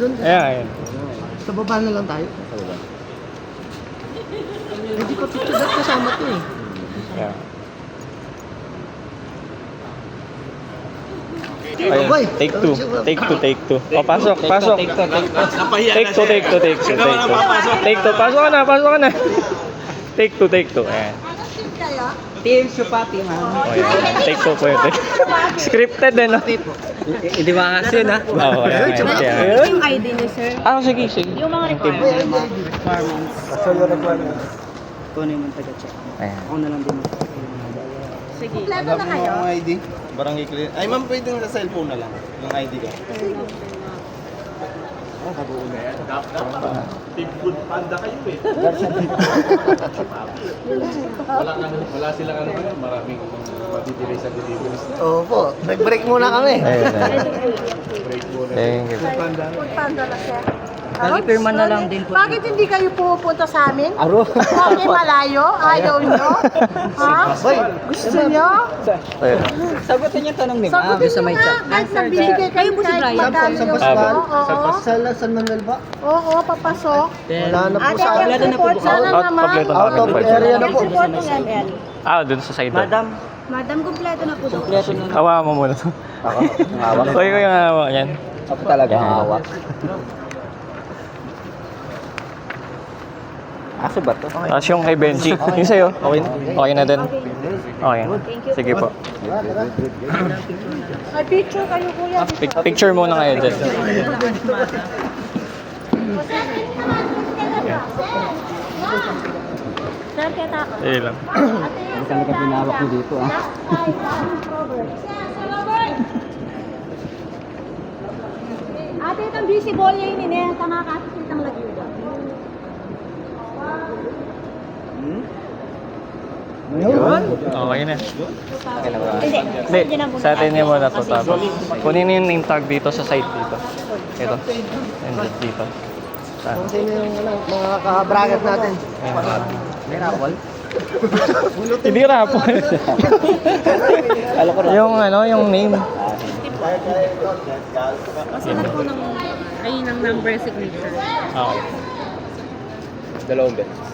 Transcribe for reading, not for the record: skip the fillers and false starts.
Doon. Ayan. Sa baba na lang tayo. Sa baba. Hindi ko titigat kasama to eh. Ayan. Boy, Take two. Take two. O, pasok. Take two. Pasok ka na. Take two. Ayan. Team Supati, ma'am. Okay. Take two po yun. Scripted eh, no? Hindi ba kasi na? Oo, ayan. Yung ID niyo, sir. Sige. Yung mga Requirements. Solo requirements. Kunin mo yung taga-check. Ayan. Ako na lang din. Sige. Alam mo ang ID? Barangay clear. Ay ma'am, pwedeng sa cellphone na lang. Yung ID ka. Bigfoot panda kayo eh. Wala silang ano ba? Maraming matitiri sa deliveries. Opo, nag-break muna kami. Ayan. Break muna. Thank you. Panda na, sir. Nakipirma na lang din po. Bakit hindi kayo pumupunta sa amin? Aro. Okay, malayo? Ayaw nyo? Ha? Boy, Gusto nyo? Ayan. Sagutin yung tanong ni ma'am. Sagutin Sa nyo may nga. chat. Kahit nabigay kayo kahit magkano sa yung Basban? Oo. Sa San Manuel ba? Oo, papasok. Wala na po Ate, sa amin. Kompleto na po report ba? sana Out, naman. kompleto na Out of kami. area na po. Report ng ML. Dun sa side. Madam, Madam, kompleto na po daw. kompleto na. Hawakan mo muna to. Ako, ang hawak. Ito yung hawak yan. Ako talaga ang hawak. Aso ba to? Tapos yung kay Benji. Yung sa'yo. Okay na? Okay na din? Okay na. Sige po. May picture kayo, kuya. Picture muna kayo dyan. Sir, kita ako. Lang. Ang talaga pinawak mo dito ah. Ate, itang busy ball yun ini. Tama ka, itang lagi yun. Okay na. Hindi, sa atin niya muna to. Tapos, kunin niyo yung name tag dito sa site dito. Ito. And dito. Kung sino yung mga ka-bracket natin. May rapol? Hindi rapol. Yung yung name. Masulat po ng number signature. Okay. Dalawang bet.